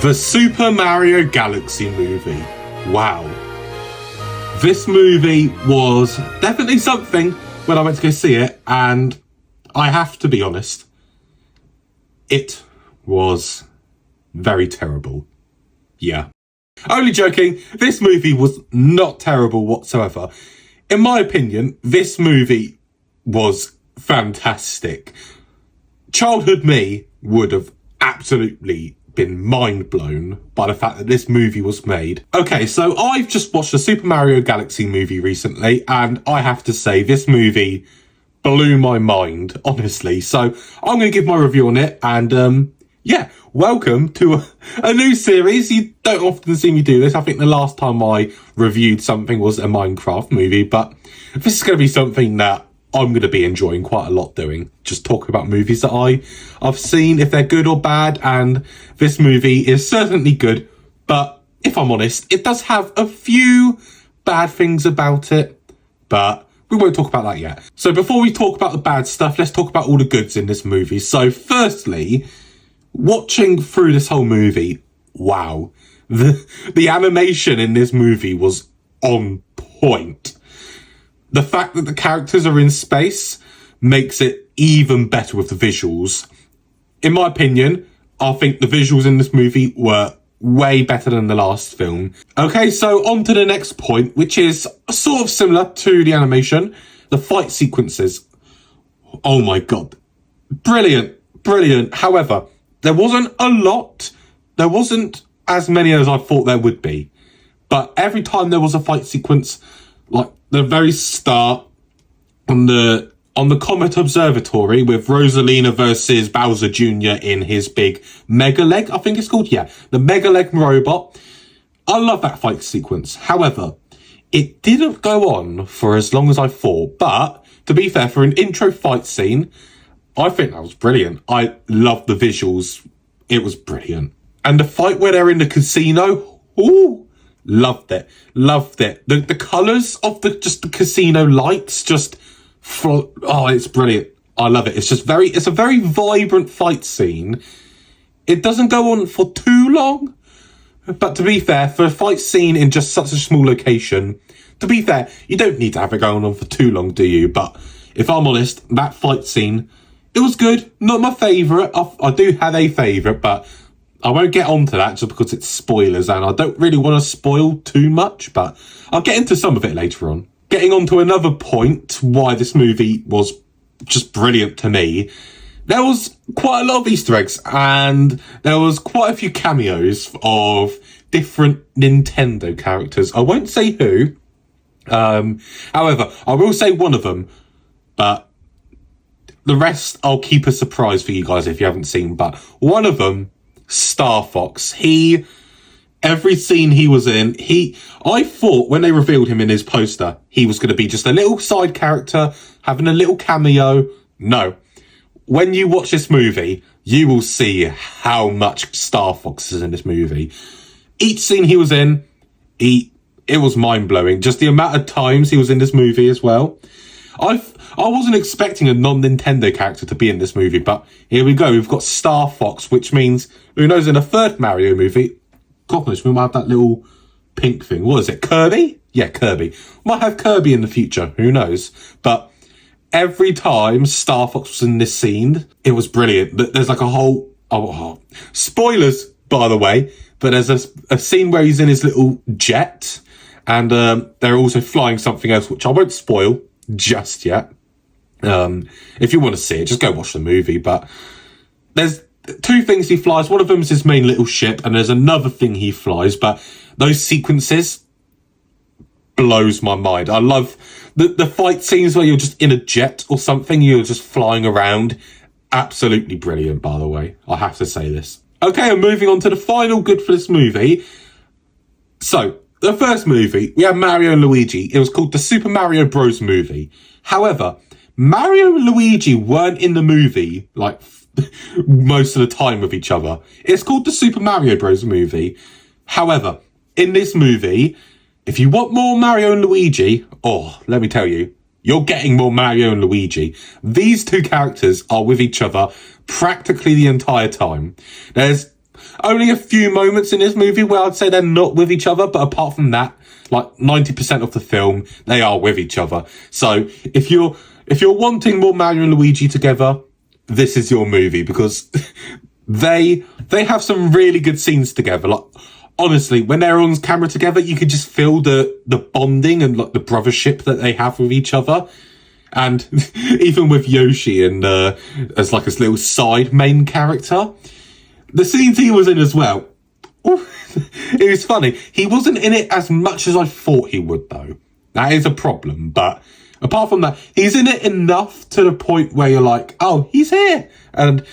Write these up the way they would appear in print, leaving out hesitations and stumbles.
The Super Mario Galaxy movie. Wow. This movie was definitely something when I went to go see it, and I have to be honest, it was very terrible. Yeah. Only joking, this movie was not terrible whatsoever. In my opinion, this movie was fantastic. Childhood me would have absolutely been mind blown by the fact that this movie was made. Okay, so I've just watched the Super Mario Galaxy movie recently, and I have to say this movie blew my mind, honestly. So I'm going to give my review on it, and yeah, welcome to a new series. You don't often see me do this. I think the last time I reviewed something was a Minecraft movie, but this is going to be something that I'm going to be enjoying quite a lot doing. Just talking about movies that I've seen, if they're good or bad, and this movie is certainly good, but if I'm honest, it does have a few bad things about it, but we won't talk about that yet. So before we talk about the bad stuff, let's talk about all the goods in this movie. So firstly, watching through this whole movie, wow. The animation in this movie was on point. The fact that the characters are in space makes it even better with the visuals. In my opinion, I think the visuals in this movie were way better than the last film. Okay, so on to the next point, which is sort of similar to the animation. The fight sequences. Oh my god. Brilliant. Brilliant. However, there wasn't a lot. There wasn't as many as I thought there would be. But every time there was a fight sequence, like the very start on the Comet Observatory with Rosalina versus Bowser Jr. in his big Mega Leg, I think it's called. Yeah, the Mega Leg robot. I love that fight sequence. However, it didn't go on for as long as I thought. But to be fair, for an intro fight scene, I think that was brilliant. I loved the visuals. It was brilliant. And the fight where they're in the casino, ooh, loved it. Loved it. The colours of the casino lights oh, it's brilliant. I love it. It's a very vibrant fight scene. It doesn't go on for too long. But to be fair, for a fight scene in just such a small location, to be fair, you don't need to have it going on for too long, do you? But if I'm honest, that fight scene, it was good. Not my favourite. I do have a favourite, but I won't get onto that just because it's spoilers and I don't really want to spoil too much, but I'll get into some of it later on. Getting on to another point why this movie was just brilliant to me, there was quite a lot of Easter eggs and there was quite a few cameos of different Nintendo characters. I won't say who, however, I will say one of them, but the rest I'll keep a surprise for you guys if you haven't seen, but one of them, Star Fox, every scene he was in, I thought when they revealed him in his poster, he was going to be just a little side character, having a little cameo. No. When you watch this movie, you will see how much Star Fox is in this movie. Each scene he was in, it was mind-blowing. Just the amount of times he was in this movie as well. I wasn't expecting a non-Nintendo character to be in this movie, but here we go. We've got Star Fox, which means, who knows, in a third Mario movie, God knows, we might have that little pink thing. What is it, Kirby? Yeah, Kirby. Might have Kirby in the future, who knows? But every time Star Fox was in this scene, it was brilliant. There's like a whole... spoilers, by the way, but there's a scene where he's in his little jet, and they're also flying something else, which I won't spoil just yet. If you want to see it, just go watch the movie. But there's two things he flies. One of them is his main little ship, and there's another thing he flies. But those sequences blows my mind. I love the fight scenes where you're just in a jet or something. You're just flying around. Absolutely brilliant, by the way. I have to say this. Okay, I'm moving on to the final good for this movie. So, the first movie, we had Mario and Luigi. It was called the Super Mario Bros. Movie. However, Mario and Luigi weren't in the movie, like, most of the time with each other. It's called the Super Mario Bros. Movie. However, in this movie, if you want more Mario and Luigi, let me tell you, you're getting more Mario and Luigi. These two characters are with each other practically the entire time. There's only a few moments in this movie where I'd say they're not with each other, but apart from that, like 90% of the film, they are with each other. So if you're wanting more Mario and Luigi together, this is your movie, because they have some really good scenes together. Like, honestly, when they're on camera together, you could just feel the bonding and like the brothership that they have with each other. And even with Yoshi and as like his little side main character, the scenes he was in as well. It was funny. He wasn't in it as much as I thought he would, though. That is a problem. But apart from that, he's in it enough to the point where you're like, oh, he's here. And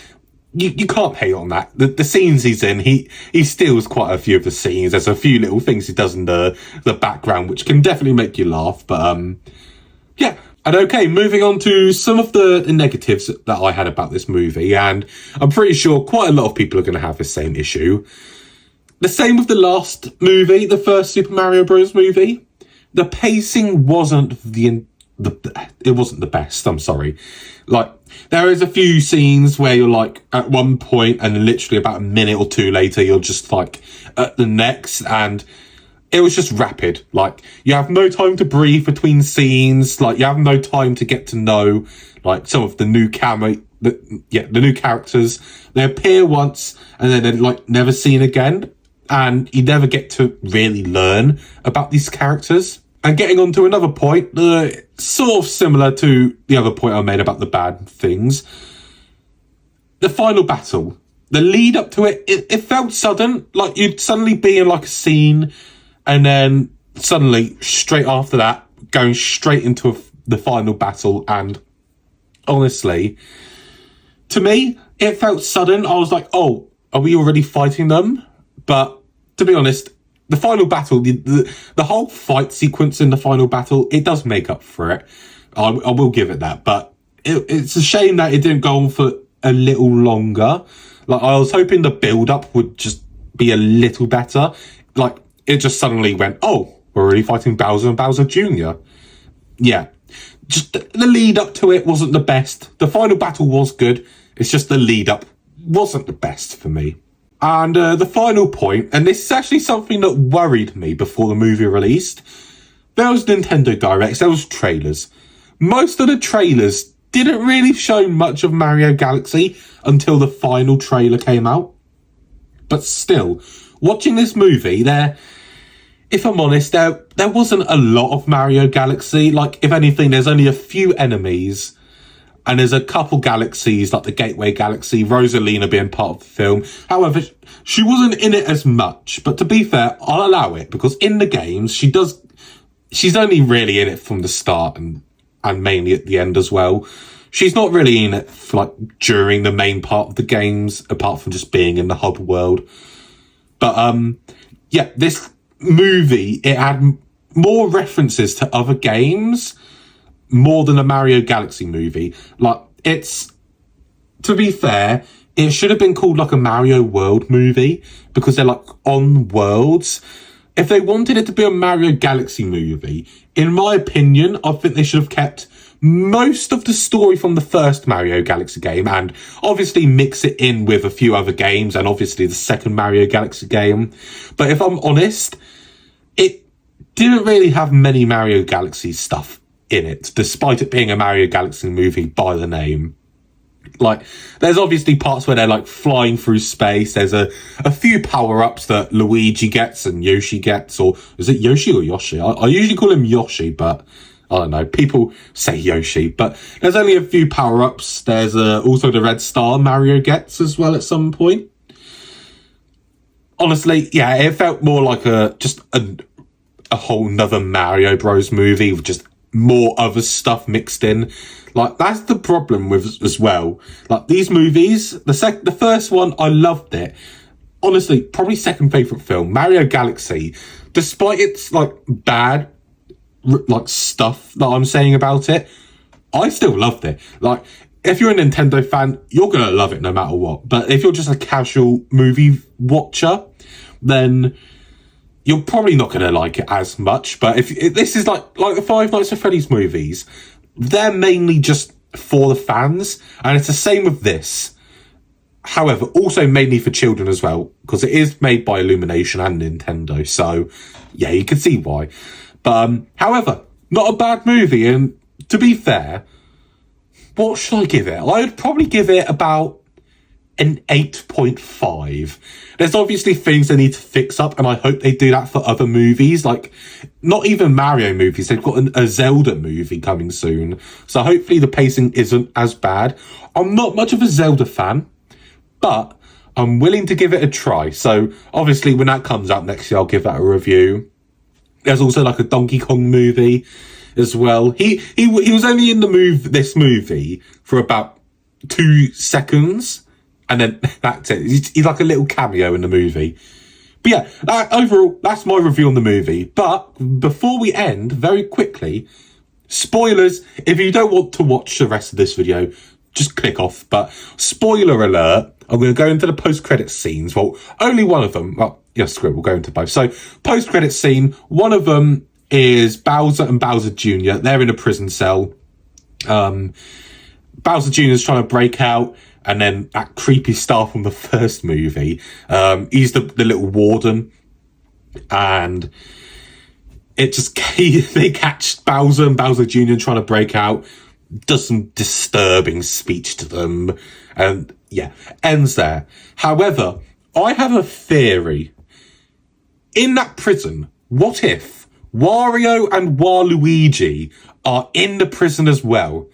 you can't hate on that. The scenes he's in, he steals quite a few of the scenes. There's a few little things he does in the background, which can definitely make you laugh. But yeah. And okay, moving on to some of the negatives that I had about this movie, and I'm pretty sure quite a lot of people are going to have the same issue. The same with the last movie, the first Super Mario Bros. Movie. The pacing wasn't it wasn't the best, I'm sorry. Like, there is a few scenes where you're like, at one point, and literally about a minute or two later, you're just like, at the next, and it was just rapid. Like, you have no time to breathe between scenes. Like, you have no time to get to know, like, some of the new the new characters. They appear once, and then they're, like, never seen again. And you never get to really learn about these characters. And getting on to another point, sort of similar to the other point I made about the bad things. The final battle. The lead up to it felt sudden. Like, you'd suddenly be in, like, a scene, and then suddenly, straight after that, going straight into the final battle. And honestly, to me, it felt sudden. I was like, oh, are we already fighting them? But to be honest, the final battle, the whole fight sequence in the final battle, it does make up for it. I will give it that. But it's a shame that it didn't go on for a little longer. Like, I was hoping the build-up would just be a little better. Like, it just suddenly went, oh, we're already fighting Bowser and Bowser Jr. Yeah. Just the lead up to it wasn't the best. The final battle was good. It's just the lead up wasn't the best for me. And the final point, and this is actually something that worried me before the movie released. There was Nintendo Directs, there was trailers. Most of the trailers didn't really show much of Mario Galaxy until the final trailer came out. But still, watching this movie, if I'm honest, there wasn't a lot of Mario Galaxy. Like, if anything, there's only a few enemies. And there's a couple galaxies, like the Gateway Galaxy, Rosalina being part of the film. However, she wasn't in it as much. But to be fair, I'll allow it, because in the games, she's only really in it from the start and mainly at the end as well. She's not really in it for, like, during the main part of the games, apart from just being in the hub world. But, yeah, this movie, it had more references to other games, more than a Mario Galaxy movie. Like, to be fair, it should have been called like a Mario World movie, because they're like on worlds. If they wanted it to be a Mario Galaxy movie, in my opinion, I think they should have kept most of the story from the first Mario Galaxy game, and obviously mix it in with a few other games, and obviously the second Mario Galaxy game. But if I'm honest, it didn't really have many Mario Galaxy stuff in it, despite it being a Mario Galaxy movie by the name. Like, there's obviously parts where they're like flying through space. There's a few power-ups that Luigi gets and Yoshi gets, or is it Yoshi or Yoshi? I usually call him Yoshi, but I don't know. People say Yoshi, but there's only a few power-ups. There's also the red star Mario gets as well at some point. Honestly, yeah, it felt more like just a whole nother Mario Bros movie with just more other stuff mixed in. Like, that's the problem with as well. Like, these movies, the first one, I loved it. Honestly, probably second favourite film, Mario Galaxy. Despite its, like, bad, like, stuff that I'm saying about it, I still loved it. Like, if you're a Nintendo fan, you're gonna love it no matter what. But if you're just a casual movie watcher, then you're probably not going to like it as much. But if this is like the Five Nights at Freddy's movies, they're mainly just for the fans. And it's the same with this. However, also mainly for children as well, because it is made by Illumination and Nintendo. So, yeah, you can see why. But, however, not a bad movie. And to be fair, what should I give it? I would probably give it about an 8.5. There's obviously things they need to fix up, and I hope they do that for other movies. Like, not even Mario movies. They've got a Zelda movie coming soon. So hopefully the pacing isn't as bad. I'm not much of a Zelda fan, but I'm willing to give it a try. So obviously when that comes out next year, I'll give that a review. There's also like a Donkey Kong movie as well. He was only in this movie for about 2 seconds. And then that's it. He's like a little cameo in the movie. But yeah, overall, that's my review on the movie. But before we end, very quickly, spoilers. If you don't want to watch the rest of this video, just click off. But spoiler alert, I'm going to go into the post-credit scenes. Well, only one of them. Well, yeah, screw it, we'll go into both. So, post-credit scene, one of them is Bowser and Bowser Jr. They're in a prison cell. Bowser Jr. is trying to break out. And then that creepy star from the first movie, he's the little warden, and it just they catch Bowser and Bowser Jr. trying to break out, does some disturbing speech to them, and yeah, ends there. However, I have a theory. In that prison, what if Wario and Waluigi are in the prison as well?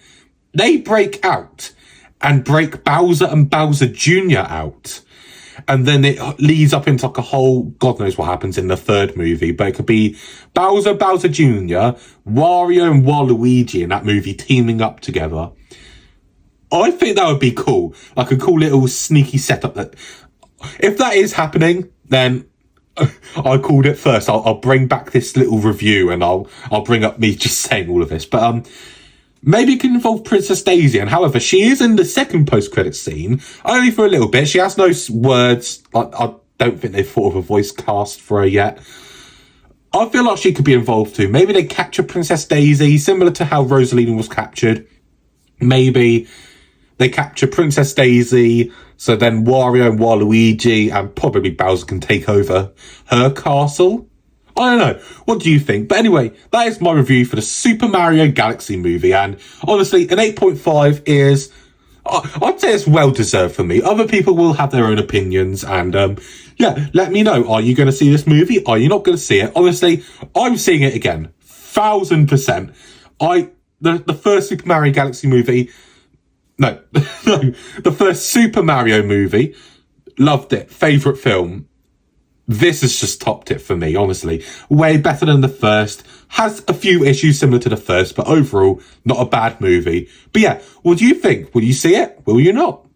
They break out and break Bowser and Bowser Jr. out. And then it leads up into like a whole, God knows what happens in the third movie, but it could be Bowser, Bowser Jr., Wario and Waluigi in that movie teaming up together. I think that would be cool. Like a cool little sneaky setup that, if that is happening, then I called it first. I'll bring back this little review and I'll bring up me just saying all of this. But, maybe it can involve Princess Daisy, and however, she is in the second post-credit scene, only for a little bit. She has no words. I don't think they've thought of a voice cast for her yet. I feel like she could be involved too. Maybe they capture Princess Daisy, similar to how Rosalina was captured. Maybe they capture Princess Daisy, so then Wario and Waluigi and probably Bowser can take over her castle. I don't know. What do you think? But anyway, that is my review for the Super Mario Galaxy movie. And honestly, an 8.5 is, I'd say it's well deserved for me. Other people will have their own opinions. And yeah, let me know. Are you going to see this movie? Are you not going to see it? Honestly, I'm seeing it again. 1000%. The first Super Mario Galaxy movie, no, the first Super Mario movie, loved it. Favourite film. This has just topped it for me, honestly. Way better than the first. Has a few issues similar to the first, but overall, not a bad movie. But yeah, what do you think? Will you see it? Will you not?